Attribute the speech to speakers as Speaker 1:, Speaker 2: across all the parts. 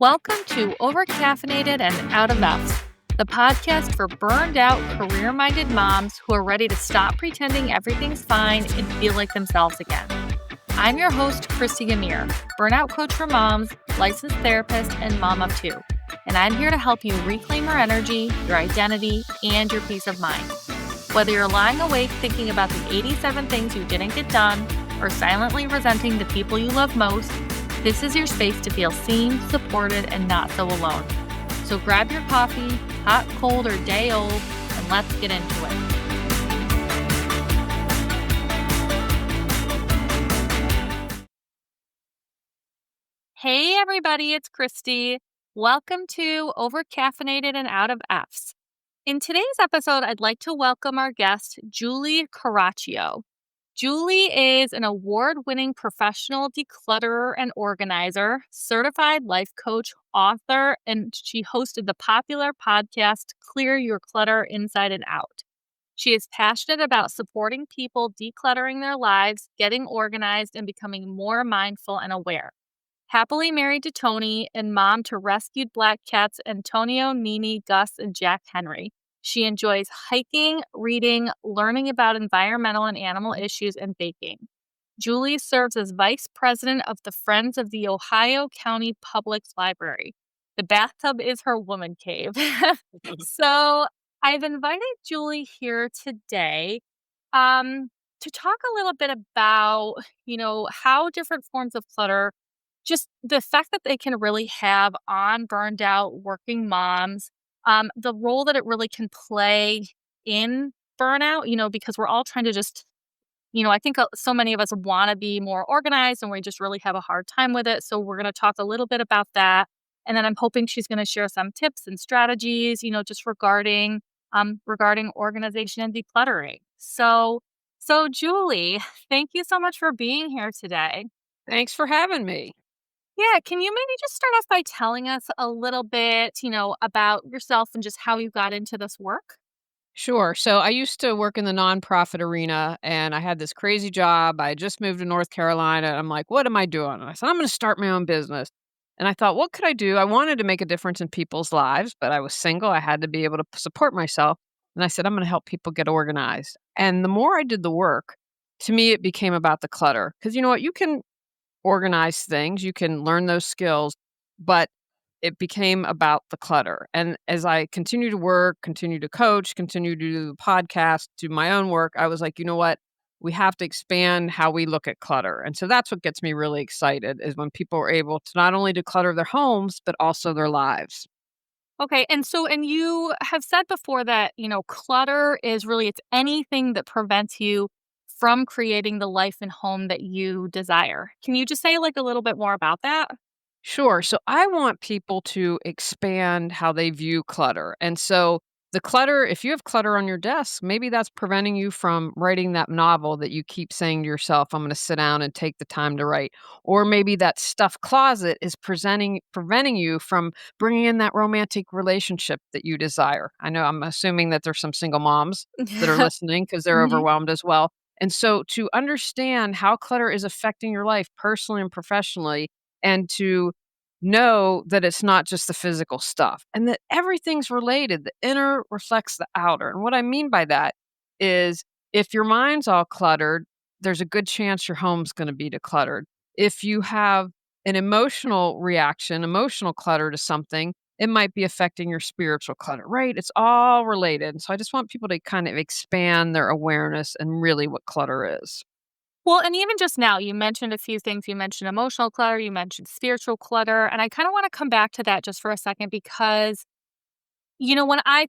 Speaker 1: Welcome to Overcaffeinated and Out of Effs, the podcast for burned out, career-minded moms who are ready to stop pretending everything's fine and feel like themselves again. I'm your host, Christy Amir, burnout coach for moms, licensed therapist, and mom of two. And I'm here to help you reclaim your energy, your identity, and your peace of mind. Whether you're lying awake thinking about the 87 things you didn't get done, or silently resenting the people you love most, this is your space to feel seen, supported, and not so alone. So grab your coffee, hot, cold, or day old, and let's get into it. Hey everybody, it's Christy. Welcome to Overcaffeinated and Out of Effs. In today's episode, I'd like to welcome our guest, Julie Coraccio. Julie is an award-winning professional declutterer and organizer, certified life coach, author, and she hosted the popular podcast, Your Clutter Inside Out. She is passionate about supporting people decluttering their lives, getting organized, and becoming more mindful and aware. Happily married to Tony and mom to rescued black cats Antonio, Nini, Gus, and Jack Henry. She enjoys hiking, reading, learning about environmental and animal issues, and baking. Julie serves as vice president of the Friends of the Ohio County Public Library. The bathtub is her woman cave. So I've invited Julie here today to talk a little bit about, how different forms of clutter, just the effect that they can really have on burned out working moms. The role that it really can play in burnout, because we're all trying to just, I think so many of us want to be more organized and we just really have a hard time with it. So we're going to talk a little bit about that. And then I'm hoping she's going to share some tips and strategies, just regarding organization and decluttering. So Julie, thank you so much for being here today.
Speaker 2: Thanks for having me.
Speaker 1: Yeah, can you maybe just start off by telling us a little bit, about yourself and just how you got into this work?
Speaker 2: Sure. So I used to work in the nonprofit arena and I had this crazy job. I just moved to North Carolina. I'm like, what am I doing? And I said, I'm going to start my own business. And I thought, what could I do? I wanted to make a difference in people's lives, but I was single. I had to be able to support myself. And I said, I'm going to help people get organized. And the more I did the work, to me, it became about the clutter. Because you know what? You can organize things, you can learn those skills, but it became about the clutter. And as I continue to work, continue to coach, continue to do the podcast, do my own work, I was like, you know what? We have to expand how we look at clutter. And so that's what gets me really excited is when people are able to not only declutter their homes, but also their lives.
Speaker 1: Okay, and you have said before that, clutter is really, it's anything that prevents you from creating the life and home that you desire. Can you just say like a little bit more about that?
Speaker 2: Sure. So I want people to expand how they view clutter. And so the clutter, if you have clutter on your desk, maybe that's preventing you from writing that novel that you keep saying to yourself, I'm going to sit down and take the time to write. Or maybe that stuffed closet is preventing you from bringing in that romantic relationship that you desire. I know I'm assuming that there's some single moms that are listening because they're
Speaker 1: Mhm.
Speaker 2: overwhelmed as well. And so to understand how clutter is affecting your life personally and professionally, and to know that it's not just the physical stuff and that everything's related. The inner reflects the outer. And what I mean by that is if your mind's all cluttered, there's a good chance your home's going to be decluttered. If you have an emotional reaction, emotional clutter to something, it might be affecting your spiritual clutter, right? It's all related. And so I just want people to kind of expand their awareness and really what clutter is.
Speaker 1: Well, and even just now, you mentioned a few things. You mentioned emotional clutter, you mentioned spiritual clutter. And I kind of want to come back to that just for a second because, when I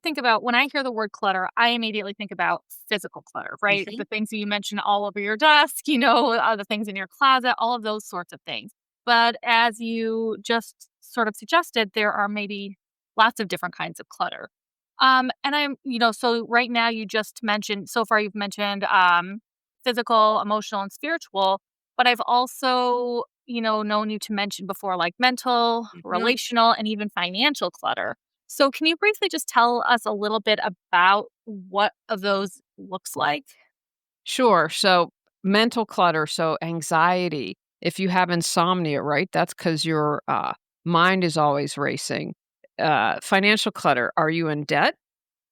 Speaker 1: hear the word clutter, I immediately think about physical clutter, right?
Speaker 2: Mhm.
Speaker 1: The things that you mentioned all over your desk, the things in your closet, all of those sorts of things. But as you just sort of suggested, there are maybe lots of different kinds of clutter. And so right now you just mentioned, so far you've mentioned physical, emotional, and spiritual, but I've also, known you to mention before like mental,
Speaker 2: Mhm.
Speaker 1: relational, and even financial clutter. So can you briefly just tell us a little bit about what of those looks like?
Speaker 2: Sure. So mental clutter, so anxiety. If you have insomnia, right? That's because you're Mind is always racing. Financial clutter. Are you in debt?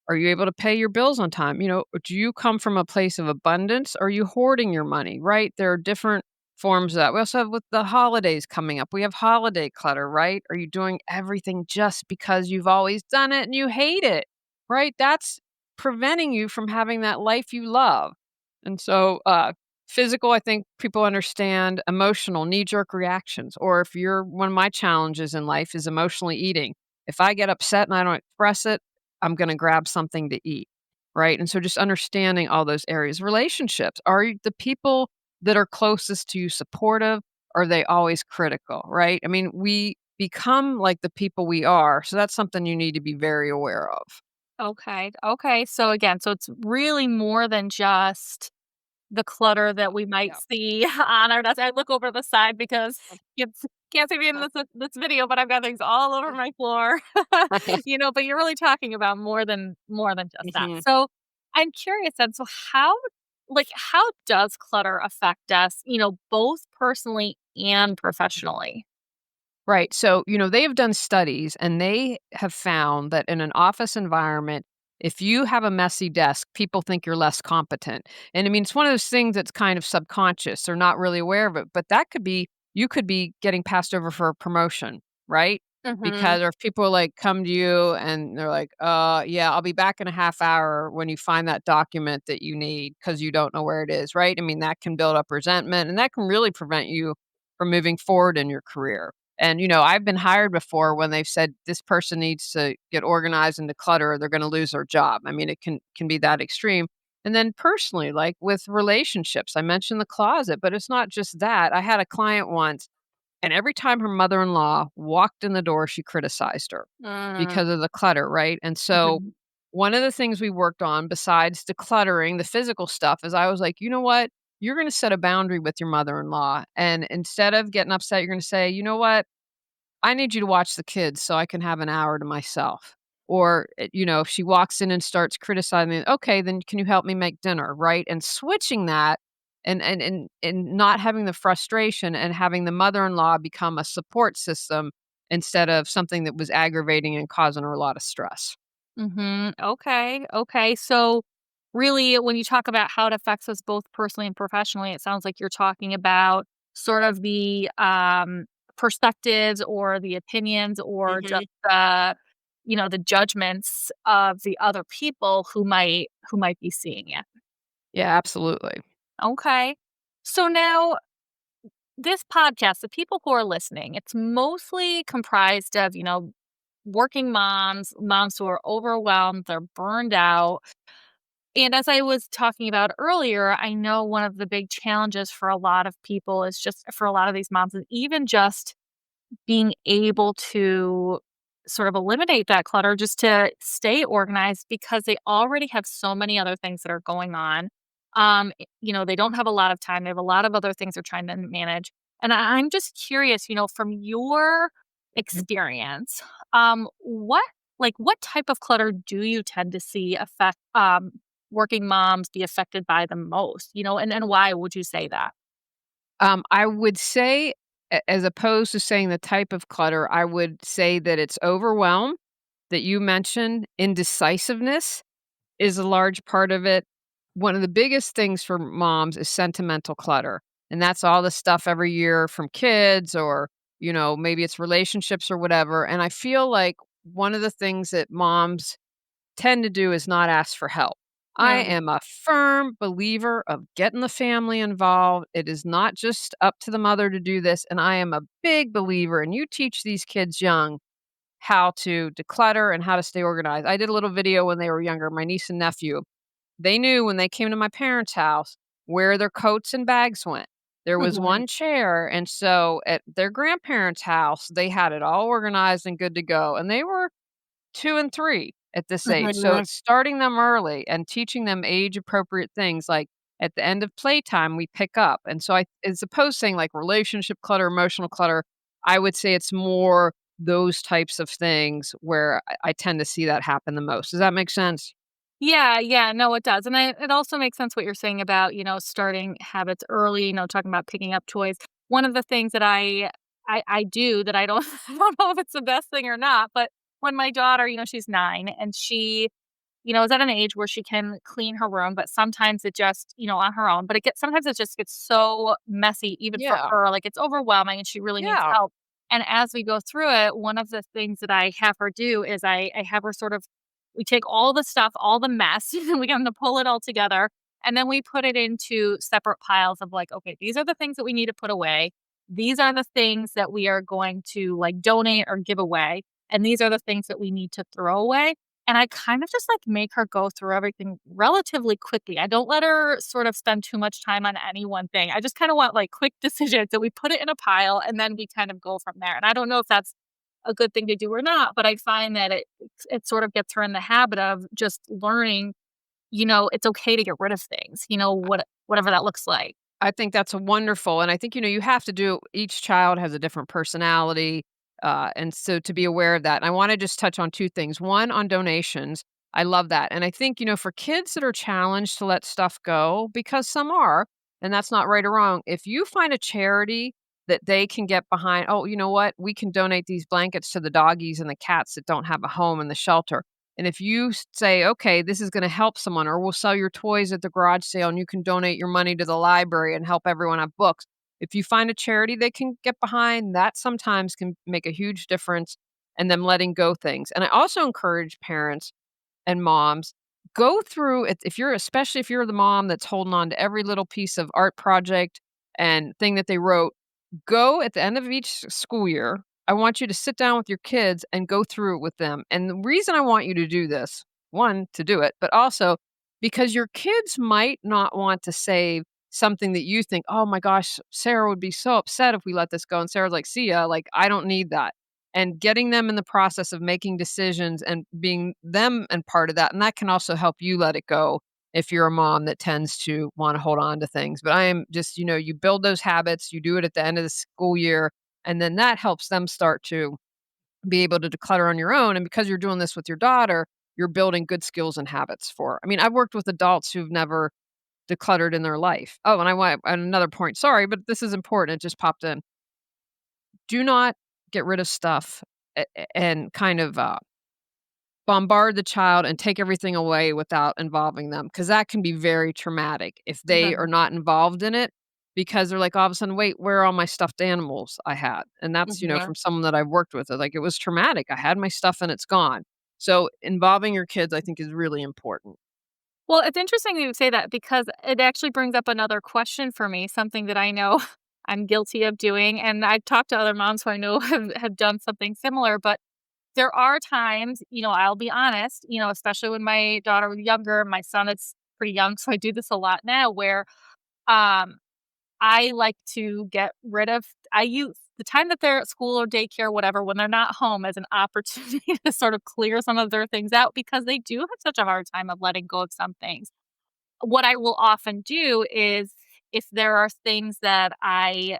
Speaker 2: Are you able to pay your bills on time? Do you come from a place of abundance? Are you hoarding your money, right? There are different forms of that. We also have with the holidays coming up. We have holiday clutter, right? Are you doing everything just because you've always done it and you hate it, right? That's preventing you from having that life you love. And so, physical, I think people understand emotional knee jerk reactions. Or if you're one of my challenges in life is emotionally eating. If I get upset and I don't express it, I'm gonna grab something to eat, right? And so just understanding all those areas. Relationships, the people that are closest to you supportive? Are they always critical, right? I mean, we become like the people we are, so that's something you need to be very aware of.
Speaker 1: Okay. Okay. So again, so it's really more than just the clutter that we might
Speaker 2: Yeah.
Speaker 1: see on our desk. I look over the side because you can't see me in this video, but I've got things all over my floor. But you're really talking about more than just that.
Speaker 2: Mhm.
Speaker 1: So I'm curious then, so how does clutter affect us, both personally and professionally?
Speaker 2: Right. So, they have done studies and they have found that in an office environment, if you have a messy desk, people think you're less competent. And I mean, it's one of those things that's kind of subconscious. They're not really aware of it, but you could be getting passed over for a promotion, right?
Speaker 1: Mhm.
Speaker 2: Because or if people like come to you and they're like, yeah, I'll be back in a half hour when you find that document that you need because you don't know where it is, right? I mean, that can build up resentment and that can really prevent you from moving forward in your career. And, I've been hired before when they've said this person needs to get organized and declutter or they're going to lose their job. I mean, it can be that extreme. And then personally, like with relationships, I mentioned the closet, but it's not just that. I had a client once, and every time her mother-in-law walked in the door, she criticized her
Speaker 1: Mm.
Speaker 2: because of the clutter, right? And so
Speaker 1: Mhm.
Speaker 2: one of the things we worked on besides decluttering the physical stuff is I was like, you know what? You're going to set a boundary with your mother in law. And instead of getting upset, you're going to say, you know what? I need you to watch the kids so I can have an hour to myself. Or, if she walks in and starts criticizing me, okay, then can you help me make dinner? Right. And switching that and not having the frustration and having the mother in law become a support system instead of something that was aggravating and causing her a lot of stress.
Speaker 1: Mhm. Okay. Okay. So really when you talk about how it affects us both personally and professionally, it sounds like you're talking about sort of the perspectives or the opinions or just
Speaker 2: Mhm.
Speaker 1: the judgments of the other people who might be seeing it.
Speaker 2: Yeah, absolutely.
Speaker 1: Okay. So now this podcast, the people who are listening, it's mostly comprised of, working moms who are overwhelmed, they're burned out. And as I was talking about earlier, I know one of the big challenges for a lot of people is just for a lot of these moms is even just being able to sort of eliminate that clutter just to stay organized because they already have so many other things that are going on. They don't have a lot of time. They have a lot of other things they're trying to manage. And I'm just curious, from your experience, what type of clutter do you tend to see affect working moms be affected by the most? And why would you say that?
Speaker 2: I would say, as opposed to saying the type of clutter, I would say that it's overwhelm that you mentioned. Indecisiveness is a large part of it. One of the biggest things for moms is sentimental clutter. And that's all the stuff every year from kids or, maybe it's relationships or whatever. And I feel like one of the things that moms tend to do is not ask for help. I
Speaker 1: Mm.
Speaker 2: am a firm believer of getting the family involved. It is not just up to the mother to do this. And I am a big believer, and you teach these kids young how to declutter and how to stay organized. I did a little video when they were younger, my niece and nephew. They knew when they came to my parents' house where their coats and bags went. There was
Speaker 1: Mhm.
Speaker 2: one chair. And so at their grandparents' house, they had it all organized and good to go. And they were 2 and 3 at this age. So
Speaker 1: Mhm.
Speaker 2: it's starting them early and teaching them age appropriate things like at the end of playtime we pick up. And so I as opposed to saying like relationship clutter, emotional clutter, I would say it's more those types of things where I tend to see that happen the most. Does that make sense?
Speaker 1: Yeah, yeah, no, it does. And it also makes sense what you're saying about, starting habits early, talking about picking up toys. One of the things that I I do that I don't I don't know if it's the best thing or not, but when my daughter, she's 9 and she, is at an age where she can clean her room, but sometimes it just, on her own, but sometimes it just gets so messy even for
Speaker 2: Yeah.
Speaker 1: her, like, it's overwhelming and she really needs
Speaker 2: Yeah.
Speaker 1: help. And as we go through it, one of the things that I have her do is I have her sort of we take all the stuff, all the mess, and we get them to pull it all together, and then we put it into separate piles of like, okay, these are the things that we need to put away. These are the things that we are going to like donate or give away. And these are the things that we need to throw away. And I kind of just like make her go through everything relatively quickly. I don't let her sort of spend too much time on any one thing. I just kind of want like quick decisions that we put it in a pile and then we kind of go from there. And I don't know if that's a good thing to do or not, but I find that it sort of gets her in the habit of just learning, it's okay to get rid of things, whatever that looks like.
Speaker 2: I think that's a wonderful, and I think, you have to do each child has a different personality, and so to be aware of that. And I wanna just touch on 2 things. One, on donations. I love that, and I think, for kids that are challenged to let stuff go, because some are, and that's not right or wrong, if you find a charity that they can get behind, "Oh, you know what? We can donate these blankets to the doggies and the cats that don't have a home in the shelter." And if you say, okay, this is going to help someone, or we'll sell your toys at the garage sale and you can donate your money to the library and help everyone have books. If you find a charity they can get behind, that sometimes can make a huge difference in them letting go things. And I also encourage parents and moms, go through it if you're especially if you're the mom that's holding on to every little piece of art project and thing that they wrote, go at the end of each school year. I want you to sit down with your kids and go through it with them. And the reason I want you to do this, one, to do it, but also because your kids might not want to save something that you think, oh my gosh, Sarah would be so upset if we let this go. And Sarah's like, see ya, like, I don't need that. And getting them in the process of making decisions and being them and part of that. And that can also help you let it go if you're a mom that tends to want to hold on to things. But I am just, you build those habits, you do it at the end of the school year, and then that helps them start to be able to declutter on your own. And because you're doing this with your daughter, you're building good skills and habits for her. I mean, I've worked with adults who've never decluttered in their life. Oh, and I want another point. Sorry, but this is important. It just popped in. Do not get rid of stuff and kind of bombard the child and take everything away without involving them, because that can be very traumatic if they are
Speaker 1: Mhm,
Speaker 2: not involved in it, because they're like, all of a sudden, "Wait, where are all my stuffed animals I had?" And that's,
Speaker 1: mhm.
Speaker 2: from someone that I've worked with, like, it was traumatic. I had my stuff and it's gone. So, involving your kids, I think, is really important.
Speaker 1: Well, it's interesting you say that because it actually brings up another question for me, something that I know I'm guilty of doing, and I've talked to other moms who I know have done something similar, but there are times, I'll be honest, especially when my daughter was younger, my son is pretty young, so I do this a lot now where, um I like to get rid of I use the time that they're at school or daycare, whatever, when they're not home as an opportunity to sort of clear some of their things out because they do have such a hard time of letting go of some things. What I will often do is if there are things that I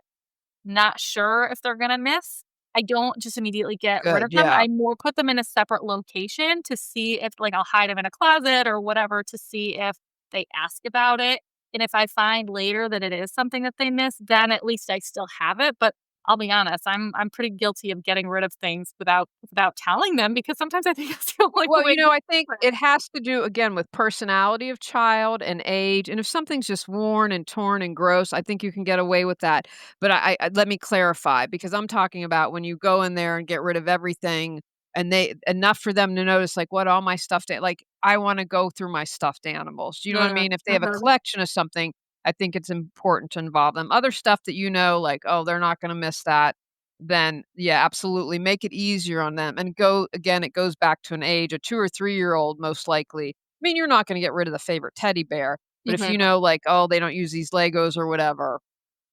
Speaker 1: not sure if they're gonna miss, I don't just immediately get rid of
Speaker 2: Good,
Speaker 1: them.
Speaker 2: yeah.
Speaker 1: I more put them in a separate location to see if like, I'll hide them in a closet or whatever to see if they ask about it, and if I find later that it is something that they miss, then at least I still have it, but I'll be honest, I'm pretty guilty of getting rid of things without telling them because sometimes I think it's the only
Speaker 2: Well,
Speaker 1: way to
Speaker 2: I think
Speaker 1: do it.
Speaker 2: it has to do again with personality of child and age. And if something's just worn and torn and gross, I think you can get away with that. But let me clarify, because I'm talking about when you go in there and get rid of everything and they enough for them to notice like what all my like I want to go through my stuffed animals. Do you know what I
Speaker 1: Mm,
Speaker 2: mean? If they have a
Speaker 1: mhm,
Speaker 2: collection of something, I think it's important to involve them. Other stuff that like, oh, they're not going to miss that, then yeah, absolutely make it easier on them and go again, it goes back to an age, a 2 or 3-year-old most likely. I mean, you're not gonna get rid of the favorite teddy bear, but if
Speaker 1: mhm,
Speaker 2: like, oh, they don't use these Legos or whatever,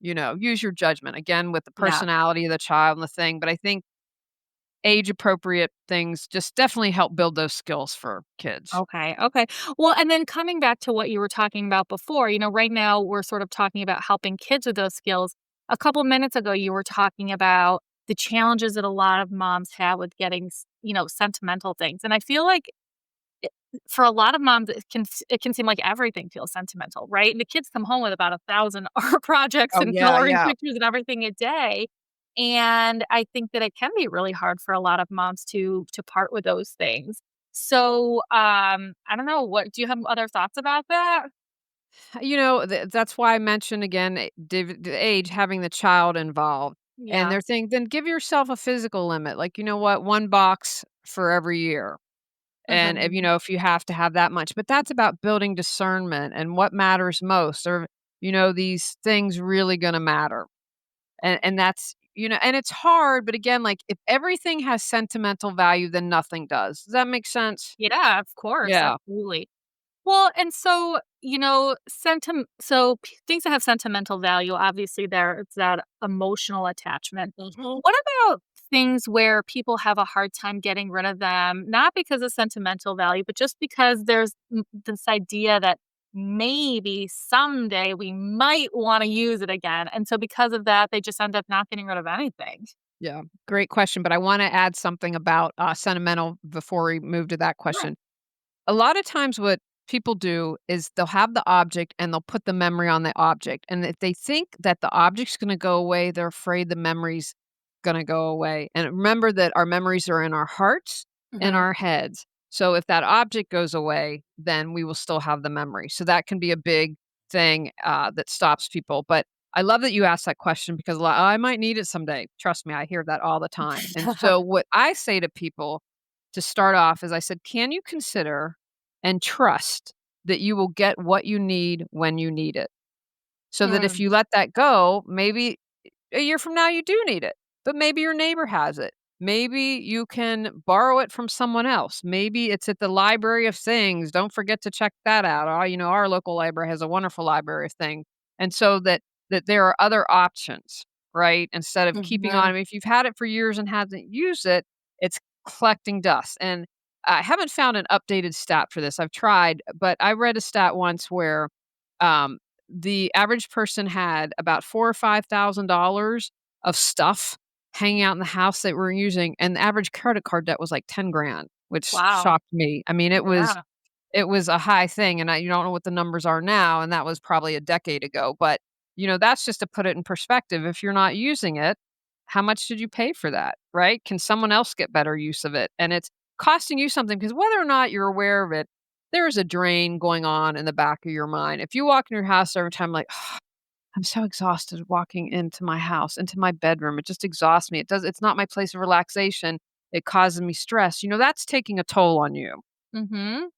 Speaker 2: use your judgment again with the
Speaker 1: yeah.
Speaker 2: personality of the child and the thing, but I think age appropriate things just definitely help build those skills for kids.
Speaker 1: Okay, okay. Well, and then coming back to what you were talking about before, right now we're sort of talking about helping kids with those skills. A couple minutes ago, you were talking about the challenges that a lot of moms have with getting, sentimental things. And I feel like it, for a lot of moms, it can seem like everything feels sentimental, right? And the kids come home with about 1,000 art projects
Speaker 2: Oh,
Speaker 1: and
Speaker 2: yeah,
Speaker 1: coloring
Speaker 2: yeah.
Speaker 1: pictures and everything a day. And I think that it can be really hard for a lot of moms to part with those things. So, I don't know, what do you have other thoughts about that?
Speaker 2: That's why I mentioned again, the age, having the child involved. And
Speaker 1: Yeah.
Speaker 2: they're thinking, then give yourself a physical limit. Like, you know what, one box for every year. And if
Speaker 1: Mhm.
Speaker 2: if you have to have that much, but that's about building discernment and what matters most. Or, these things really going to matter. And that's, and it's hard, but again, like if everything has sentimental value, then nothing does. Does that make sense?
Speaker 1: Yeah, of course,
Speaker 2: Yeah.
Speaker 1: absolutely. Well, and so, things that have sentimental value, obviously it's that emotional attachment. What about things where people have a hard time getting rid of them, not because of sentimental value, but just because there's this idea that maybe someday we might want to use it again. And so because of that, they just end up not getting rid of anything.
Speaker 2: Yeah. Great question. But I want to add something about sentimental before we move to that
Speaker 1: Sure.
Speaker 2: question. A lot of times what people do is they'll have the object and they'll put the memory on the object. And if they think that the object's going to go away, they're afraid the memory's going to go away. And remember that our memories are in our hearts and
Speaker 1: Hmm.
Speaker 2: our heads. So if that object goes away, then we will still have the memory. So that can be a big thing that stops people. But I love that you asked that question because "Oh, I might need it someday." Trust me, I hear that all the time. And so what I say to people to start off is I said, "Can you consider and trust that you will get what you need when you need it?" So that if
Speaker 1: Mm,
Speaker 2: you let that go, maybe a year from now you do need it, but maybe your neighbor has it. Maybe you can borrow it from someone else. Maybe it's at the library of things. Don't forget to check that out. Our local library has a wonderful library of things. And so that there are other options, right? Instead of keeping on. I
Speaker 1: mhm.
Speaker 2: mean, if you've had it for years and hasn't used it, it's collecting dust. And I haven't found an updated stat for this. I've tried, but I read a stat once where um, the average person had about 4 or $5,000 of stuff hanging out in the house that we're using, and the average credit card debt was like 10 grand, which
Speaker 1: Wow.
Speaker 2: shocked me. I mean,
Speaker 1: Yeah.
Speaker 2: it was a high thing, and you don't know what the numbers are now, and that was probably a decade ago, but, that's just to put it in perspective. If you're not using it, how much did you pay for that, right? Can someone else get better use of it? And it's costing you something because whether or not you're aware of it, there is a drain going on in the back of your mind. If you walk in your house every time like, I'm so exhausted walking into my house, into my bedroom. It just exhausts me. It's not my place of relaxation. It causes me stress. That's taking a toll on you.
Speaker 1: Mhm.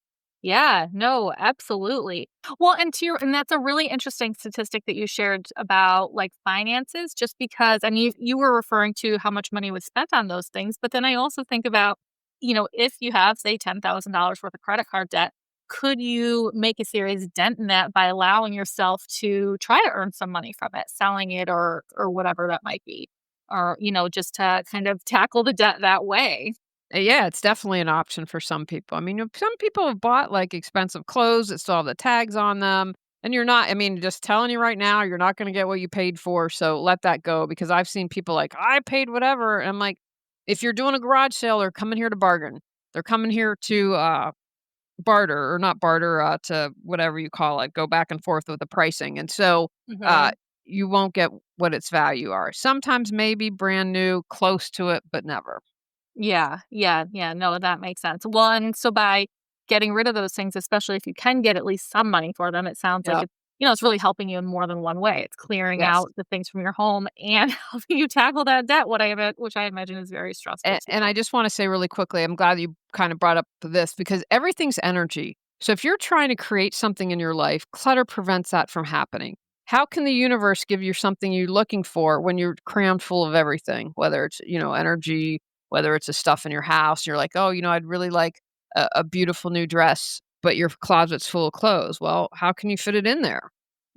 Speaker 1: Yeah, no, absolutely. Well, and that's a really interesting statistic that you shared about like finances, just because and you were referring to how much money was spent on those things, but then I also think about, if you have say $10,000 worth of credit card debt, could you make a serious dent in that by allowing yourself to try to earn some money from it, selling it or whatever that might be. Or, just to kind of tackle the debt that way.
Speaker 2: Yeah, it's definitely an option for some people. I mean, some people have bought like expensive clothes that still have the tags on them. And you're not, I mean, just telling you right now, you're not going to get what you paid for. So let that go because I've seen people like, I paid whatever. And I'm like, if you're doing a garage sale, they're coming here to bargain. They're coming here to barter or not barter, to whatever you call it, go back and forth with the pricing. And so, uh,
Speaker 1: Mhm.
Speaker 2: you won't get what its value are. Sometimes maybe brand new, close to it, but never.
Speaker 1: Yeah, yeah, yeah. No, that makes sense. Well, and so by getting rid of those things, especially if you can get at least some money for them, it sounds like
Speaker 2: Yeah.
Speaker 1: it's really helping you in more than one way. It's clearing
Speaker 2: Yes.
Speaker 1: out the things from your home and helping you tackle that debt, which I imagine is very stressful
Speaker 2: And
Speaker 1: too.
Speaker 2: I just want to say really quickly, I'm glad you kind of brought up this because everything's energy. So if you're trying to create something in your life, clutter prevents that from happening. How can the universe give you something you're looking for when you're crammed full of everything, whether it's, energy, whether it's the stuff in your house, you're like, oh, I'd really like a beautiful new dress, but your closet's full of clothes. Well, how can you fit it in there?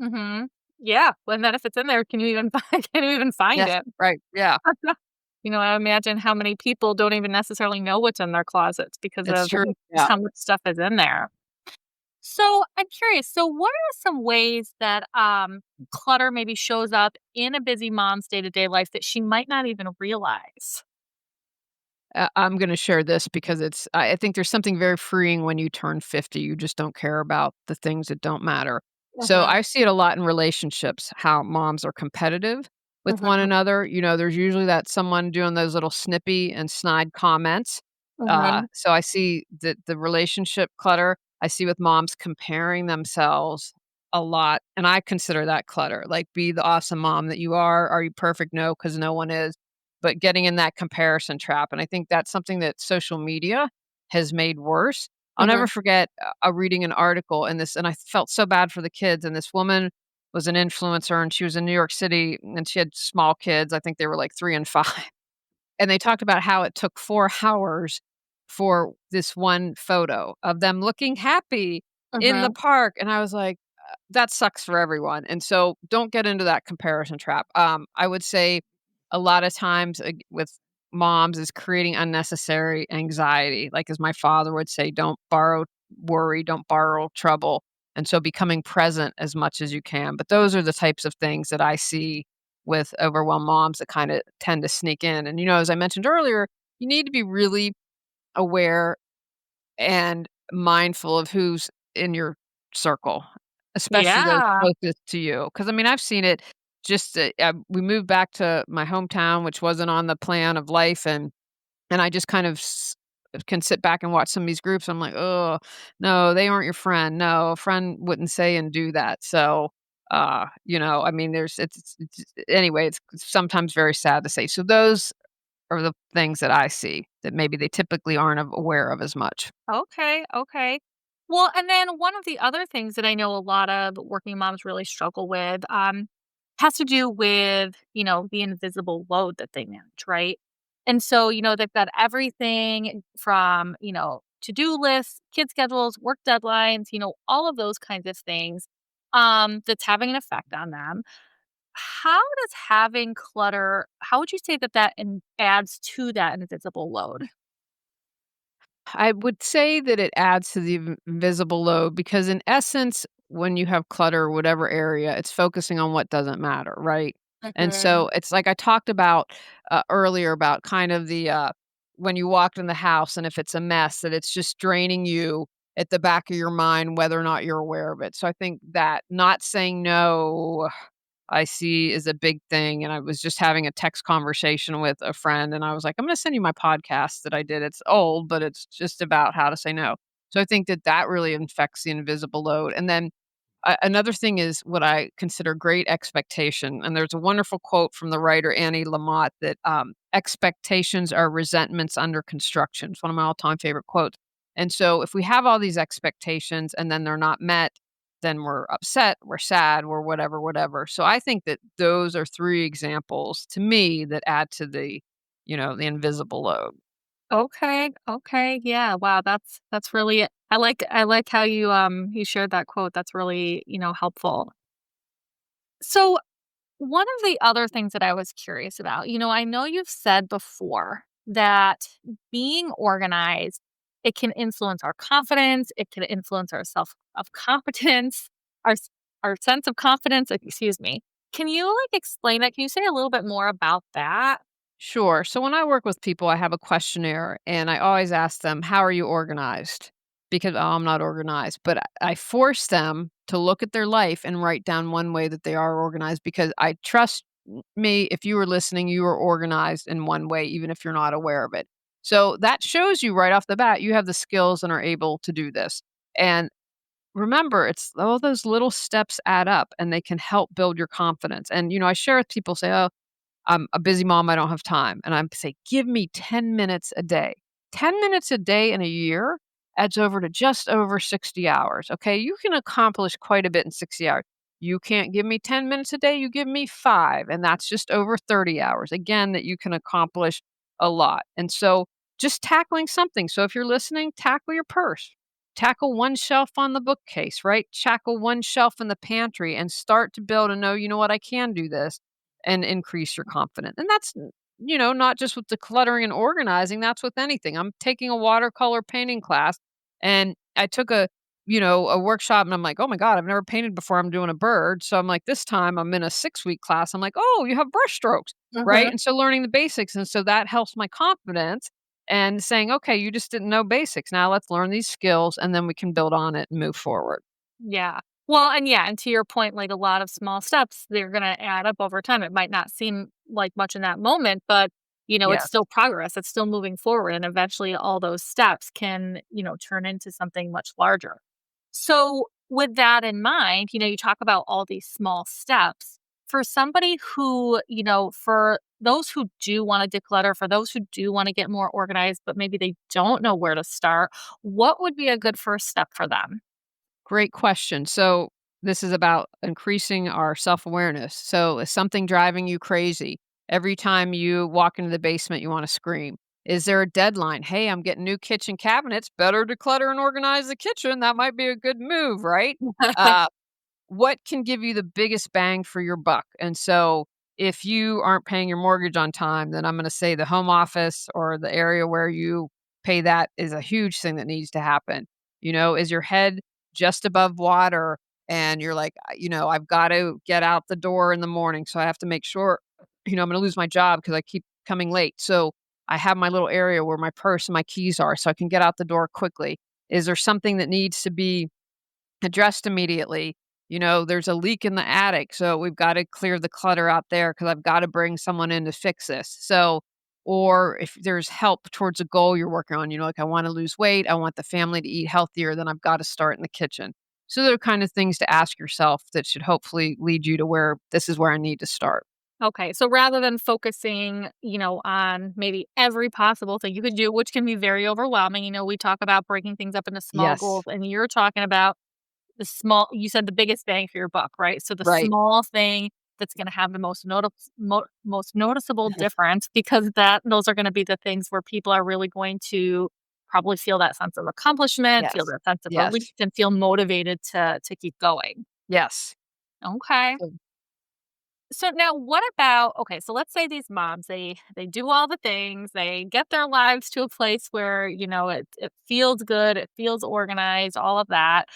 Speaker 1: Mhm. Yeah. Well, and then if it's in there, can you even can you even find
Speaker 2: Yeah,
Speaker 1: it?
Speaker 2: right. Yeah,
Speaker 1: I imagine how many people don't even necessarily know what's in their closets because
Speaker 2: it's
Speaker 1: of
Speaker 2: true.
Speaker 1: just
Speaker 2: Yeah.
Speaker 1: how much stuff is in there. So I'm curious. So what are some ways that clutter maybe shows up in a busy mom's day to day life that she might not even realize?
Speaker 2: I'm gonna share this because I think there's something very freeing when you turn 50, you just don't care about the things that don't matter. So,
Speaker 1: Uh-huh.
Speaker 2: I see it a lot in relationships, how moms are competitive, with one
Speaker 1: Mhm.
Speaker 2: another. There's usually that someone doing those little snippy and snide comments.
Speaker 1: Mhm.
Speaker 2: So I see the relationship clutter. I see with moms comparing themselves a lot, and I consider that clutter. Like, be the awesome mom that you are. Are you perfect? No, because no one is. But getting in that comparison trap, and I think that's something that social media has made worse. I'll never
Speaker 1: Mhm.
Speaker 2: forget, reading an article in this, and I felt so bad for the kids, and this woman was an influencer, and she was in New York City, and she had small kids. I think they were like 3 and 5. And they talked about how it took 4 hours for this one photo of them looking happy in the
Speaker 1: Mhm.
Speaker 2: park, and I was like, that sucks for everyone." And so don't get into that comparison trap. I would say a lot of times, with moms, is creating unnecessary anxiety. Like, as my father would say, "Don't borrow worry, don't borrow trouble." And so becoming present as much as you can. But those are the types of things that I see with overwhelmed moms that kinda tend to sneak in. And, as I mentioned earlier, you need to be really aware and mindful of who's in your circle, especially those
Speaker 1: Yeah.
Speaker 2: closest to you. Because I mean, I've seen it just, we moved back to my hometown, which wasn't on the plan of life, and I just kind of can sit back and watch some of these groups. I'm like, oh, no, they aren't your friend. No, a friend wouldn't say and do that. So, I mean, anyway, it's sometimes very sad to say. So those are the things that I see that maybe they typically aren't aware of as much.
Speaker 1: Okay, okay. Well, and then one of the other things that I know a lot of working moms really struggle with has to do with, the invisible load that they manage, right? And so, they've got everything from, to-do lists, kid schedules, work deadlines, all of those kinds of things that's having an effect on them. How does having clutter, how would you say that adds to that invisible load?
Speaker 2: I would say that it adds to the invisible load because, in essence, when you have clutter, whatever area, it's focusing on what doesn't matter, right? And
Speaker 1: Mhm.
Speaker 2: so it's like I talked about earlier about kind of when you walked in the house and if it's a mess, that it's just draining you at the back of your mind, whether or not you're aware of it. So I think that not saying no, I see, is a big thing. And I was just having a text conversation with a friend, and I was like, I'm going to send you my podcast that I did. It's old, but it's just about how to say no. So I think that really infects the invisible load. And then another thing is what I consider great expectation. And there's a wonderful quote from the writer Annie Lamott that expectations are resentments under construction. It's one of my all time favorite quotes. And so if we have all these expectations and then they're not met, then we're upset, we're sad, we're whatever, whatever. So I think that those are 3 examples to me that add to the invisible load.
Speaker 1: Okay, okay, yeah, wow, that's really I like how you shared that quote, that's really, helpful. So, one of the other things that I was curious about, I know you've said before that being organized, it can influence our confidence, it can influence our self of competence, our our sense of confidence, excuse me. Can you, explain that? Can you say a little bit more about that?
Speaker 2: Sure. So when I work with people, I have a questionnaire and I always ask them, "How are you organized?" Because, "Oh, I'm not organized." But I force them to look at their life and write down one way that they are organized because I trust me, if you were listening, you are organized in one way, even if you're not aware of it. So that shows you right off the bat you have the skills and are able to do this. And remember, it's all those little steps add up and they can help build your confidence. And, I share with people, say, "Oh, I'm a busy mom, I don't have time." And I'm say, "Give me 10 minutes a day." 10 minutes a day in a year adds over to just over 60 hours, okay? You can accomplish quite a bit in 60 hours. You can't give me 10 minutes a day, you give me 5, and that's just over 30 hours. Again, that you can accomplish a lot. And so just tackling something. So if you're listening, tackle your purse. Tackle one shelf on the bookcase, right? Tackle one shelf in the pantry and start to build and know, you know what, I can do this and increase your confidence. And that's, not just with decluttering and organizing, that's with anything. I'm taking a watercolor painting class and I took a workshop and I'm like, oh my God, I've never painted before. I'm doing a bird. So I'm like, this time I'm in a 6-week class. I'm like, oh, you have brush strokes, right?
Speaker 1: Mhm.
Speaker 2: And so learning the basics. And so that helps my confidence and saying, okay, you just didn't know basics. Now let's learn these skills and then we can build on it and move forward.
Speaker 1: Yeah. Well, and yeah, and to your point, like a lot of small steps, they're gonna add up over time. It might not seem like much in that moment, but it's
Speaker 2: Yes.
Speaker 1: still progress. It's still moving forward. And eventually all those steps can, turn into something much larger. So with that in mind, you talk about all these small steps. For somebody who, for those who do want to declutter, for those who do want to get more organized, but maybe they don't know where to start, what would be a good first step for them?
Speaker 2: Great question. So, this is about increasing our self awareness. So, is something driving you crazy? Every time you walk into the basement, you want to scream. Is there a deadline? Hey, I'm getting new kitchen cabinets. Better declutter and organize the kitchen. That might be a good move, right? Uh, what can give you the biggest bang for your buck? And so, if you aren't paying your mortgage on time, then I'm going to say the home office or the area where you pay that is a huge thing that needs to happen. Is your head just above water and you're like, I've got to get out the door in the morning. So I have to make sure, I'm going to lose my job because I keep coming late. So I have my little area where my purse and my keys are so I can get out the door quickly. Is there something that needs to be addressed immediately? There's a leak in the attic, so we've got to clear the clutter out there because I've got to bring someone in to fix this. So, or if there's help towards a goal you're working on, like I want to lose weight, I want the family to eat healthier, then I've got to start in the kitchen. So, there are kind of things to ask yourself that should hopefully lead you to where this is where I need to start.
Speaker 1: Okay, so rather than focusing, on maybe every possible thing you could do, which can be very overwhelming, we talk about breaking things up into small
Speaker 2: Yes,
Speaker 1: goals, and you're talking about you said the biggest bang for your buck, right? So the
Speaker 2: right.
Speaker 1: small thing that's going to have the most noticeable difference, because those are going to be the things where people are really going to probably feel that sense of accomplishment, feel
Speaker 2: Yes,
Speaker 1: that sense of
Speaker 2: yes,
Speaker 1: relief, and feel motivated to keep going.
Speaker 2: yes.
Speaker 1: Okay. So now what about, okay, so let's say these moms, they do all the things, they get their lives to a place where, it feels good, it feels organized, all of that.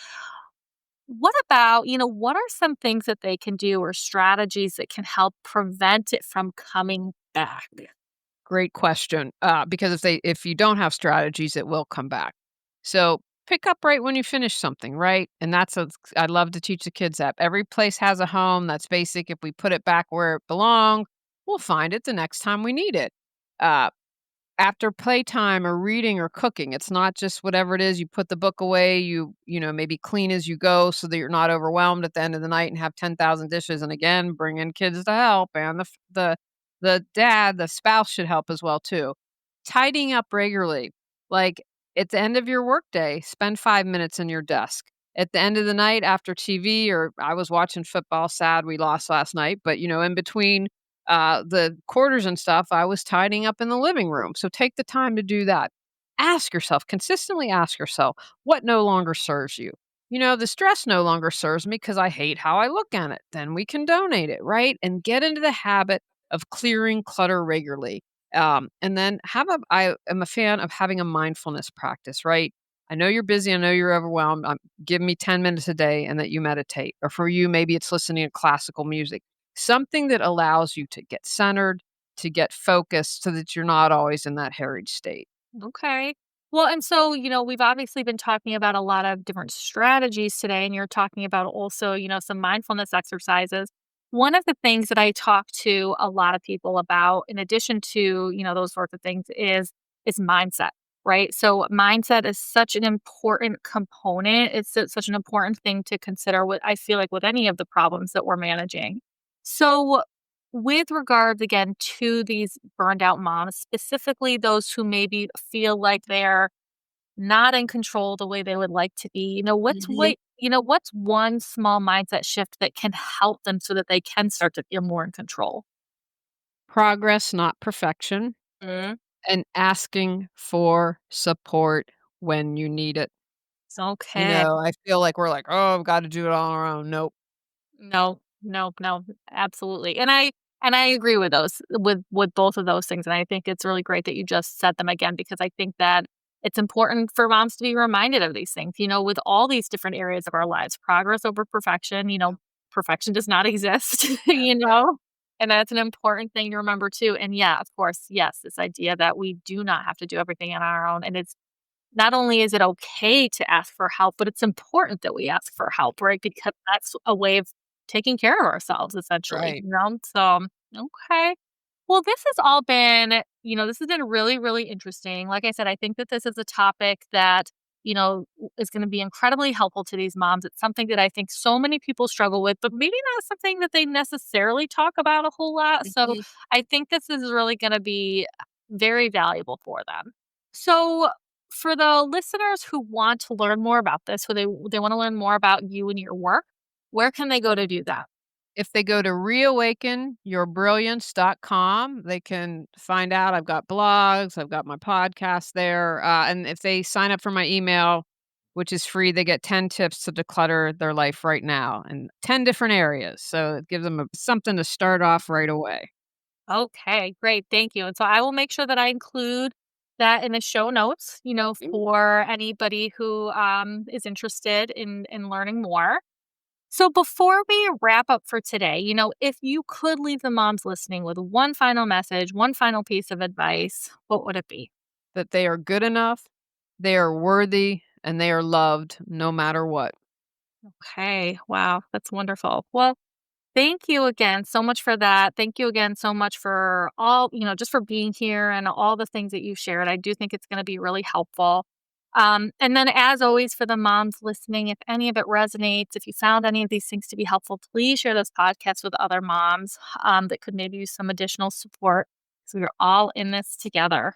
Speaker 1: What about, what are some things that they can do or strategies that can help prevent it from coming back?
Speaker 2: Great question. Because if you don't have strategies, it will come back. So pick up right when you finish something, right? And I love to teach the kids that every place has a home. That's basic. If we put it back where it belongs, we'll find it the next time we need it. Uh, After playtime or reading or cooking, it's not just whatever it is, you put the book away, maybe clean as you go so that you're not overwhelmed at the end of the night and have 10,000 dishes, and again, bring in kids to help, and the dad, the spouse should help as well too. Tidying up regularly, like, at the end of your workday, spend 5 minutes in your desk. At the end of the night after TV, or I was watching football, sad we lost last night, but, in between the quarters and stuff, I was tidying up in the living room. So take the time to do that. Consistently ask yourself, what no longer serves you? The stress no longer serves me because I hate how I look at it. Then we can donate it, right? And get into the habit of clearing clutter regularly. And then I am a fan of having a mindfulness practice, right? I know you're busy. I know you're overwhelmed. Give me 10 minutes a day and that you meditate. Or for you, maybe it's listening to classical music, something that allows you to get centered, to get focused so that you're not always in that harried state.
Speaker 1: Okay. Well, and so, we've obviously been talking about a lot of different strategies today, and you're talking about also, some mindfulness exercises. One of the things that I talk to a lot of people about, in addition to, those sorts of things, is mindset, right? So mindset is such an important component. It's such an important thing to consider with, I feel like, with any of the problems that we're managing. So with regards again to these burned out moms, specifically those who maybe feel like they're not in control the way they would like to be,
Speaker 2: Mhm.
Speaker 1: what's one small mindset shift that can help them so that they can start to feel more in control?
Speaker 2: Progress, not perfection,
Speaker 1: Mm.
Speaker 2: and asking for support when you need it.
Speaker 1: Okay.
Speaker 2: I feel like we're like, oh, I've got to do it all on our own. Nope.
Speaker 1: No, no, no, absolutely. And I agree with with both of those things. And I think it's really great that you just said them again, because I think that it's important for moms to be reminded of these things, with all these different areas of our lives. Progress over perfection, perfection does not exist, And that's an important thing to remember too. And yeah, of course, yes, this idea that we do not have to do everything on our own. And it's not only is it okay to ask for help, but it's important that we ask for help, right? Because that's a way of taking care of ourselves, essentially,
Speaker 2: Right.
Speaker 1: you know? So, okay. Well, this has all been, this has been really, really interesting. Like I said, I think that this is a topic that, is going to be incredibly helpful to these moms. It's something that I think so many people struggle with, but maybe not something that they necessarily talk about a whole lot. So
Speaker 2: Mhm.
Speaker 1: I think this is really going to be very valuable for them. So, for the listeners who want to learn more about this, who they want to learn more about you and your work, where can they go to do that?
Speaker 2: If they go to reawakenyourbrilliance.com, they can find out I've got blogs, I've got my podcast there, and if they sign up for my email, which is free, they get 10 tips to declutter their life right now in 10 different areas, so it gives them something to start off right away.
Speaker 1: Okay, great. Thank you. And so I will make sure that I include that in the show notes,
Speaker 2: Mm.
Speaker 1: for anybody who is interested in learning more. So before we wrap up for today, if you could leave the moms listening with one final message, one final piece of advice, what would it be?
Speaker 2: That they are good enough, they are worthy, and they are loved no matter what.
Speaker 1: Okay. Wow. That's wonderful. Well, thank you again so much for that. Thank you again so much for all, just for being here and all the things that you shared. I do think it's going to be really helpful. And then, as always, for the moms listening, if any of it resonates, if you found any of these things to be helpful, please share this podcast with other moms that could maybe use some additional support. So we're all in this together.